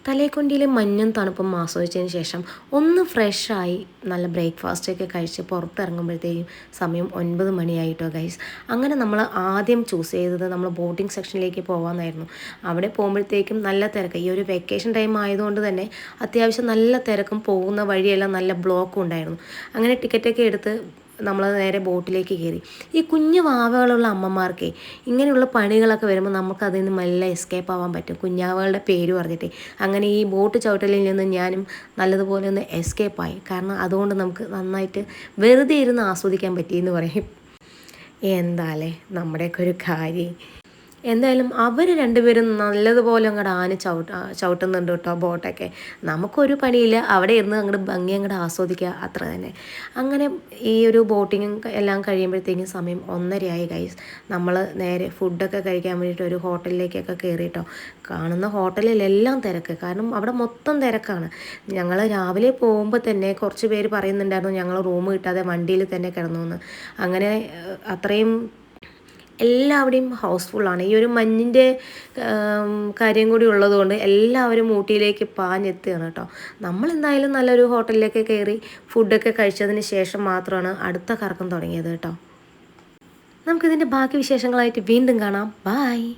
തലേക്കൊണ്ടിയിലെ മഞ്ഞും തണുപ്പും ആസ്വദിച്ചതിന് ശേഷം ഒന്ന് ഫ്രഷായി നല്ല ബ്രേക്ക്ഫാസ്റ്റൊക്കെ കഴിച്ച് പുറത്തിറങ്ങുമ്പോഴത്തേക്കും സമയം 9 മണിയായിട്ടോ ഗൈസ്. അങ്ങനെ നമ്മൾ ആദ്യം ചൂസ് ചെയ്തത് നമ്മൾ ബോട്ടിംഗ് സെക്ഷനിലേക്ക് പോകാമെന്നായിരുന്നു. അവിടെ പോകുമ്പോഴത്തേക്കും നല്ല തിരക്ക്, ഈ ഒരു വെക്കേഷൻ ടൈം ആയതുകൊണ്ട് തന്നെ അത്യാവശ്യം നല്ല തിരക്കും പോകുന്ന വഴിയെല്ലാം നല്ല ബ്ലോക്കും ഉണ്ടായിരുന്നു. അങ്ങനെ ടിക്കറ്റൊക്കെ എടുത്ത് നമ്മൾ നേരെ ബോട്ടിലേക്ക് കയറി. ഈ കുഞ്ഞു വാവകളുള്ള അമ്മമാർക്കേ ഇങ്ങനെയുള്ള പണികളൊക്കെ വരുമ്പോൾ നമുക്കതിൽ നിന്ന് മെല്ലെ എസ്കേപ്പ് ആവാൻ പറ്റും, കുഞ്ഞാവകളുടെ പേര് പറഞ്ഞിട്ടേ. അങ്ങനെ ഈ ബോട്ട് ചവിട്ടലിൽ നിന്ന് ഞാനും നല്ലതുപോലെ ഒന്ന് എസ്കേപ്പായി. കാരണം അതുകൊണ്ട് നമുക്ക് നന്നായിട്ട് വെറുതെ ഇരുന്ന് ആസ്വദിക്കാൻ പറ്റിയെന്ന് പറയും. എന്താല്ലേ നമ്മുടെയൊക്കെ ഒരു കാര്യം. എന്തായാലും അവർ രണ്ടുപേരും നല്ലതുപോലെ അങ്ങോട്ട് ചവിട്ടുന്നുണ്ട് കേട്ടോ ബോട്ടൊക്കെ. നമുക്കൊരു പണിയില്ല, അവിടെ ഇരുന്ന് അങ്ങോട്ട് ഭംഗി അങ്ങോട്ട് ആസ്വദിക്കുക, അത്ര തന്നെ. അങ്ങനെ ഈ ഒരു ബോട്ടിങ്ങും എല്ലാം കഴിയുമ്പോഴത്തേക്കും സമയം 1:30 ഗൈസ്. നമ്മൾ നേരെ ഫുഡൊക്കെ കഴിക്കാൻ വേണ്ടിയിട്ട് ഒരു ഹോട്ടലിലേക്കൊക്കെ കയറി കേട്ടോ. കാണുന്ന ഹോട്ടലിലെല്ലാം തിരക്ക്, കാരണം അവിടെ മൊത്തം തിരക്കാണ്. ഞങ്ങൾ രാവിലെ പോകുമ്പോൾ തന്നെ കുറച്ച് പേര് പറയുന്നുണ്ടായിരുന്നു ഞങ്ങൾ റൂം കിട്ടാതെ വണ്ടിയിൽ തന്നെ കിടന്നു എന്ന്. അങ്ങനെ അത്രയും എല്ലാവിടെയും ഹൗസ്ഫുള്ളാണ്. ഈ ഒരു മഞ്ഞിൻ്റെ കാര്യം കൂടി ഉള്ളതുകൊണ്ട് എല്ലാവരും ഊട്ടിയിലേക്ക് പാഞ്ഞെത്തുകയാണ് കേട്ടോ. നമ്മളെന്തായാലും നല്ലൊരു ഹോട്ടലിലേക്ക് കയറി ഫുഡൊക്കെ കഴിച്ചതിന് ശേഷം മാത്രമാണ് അടുത്ത കറക്കം തുടങ്ങിയത് കേട്ടോ. നമുക്കിതിൻ്റെ ബാക്കി വിശേഷങ്ങളായിട്ട് വീണ്ടും കാണാം. ബായ്.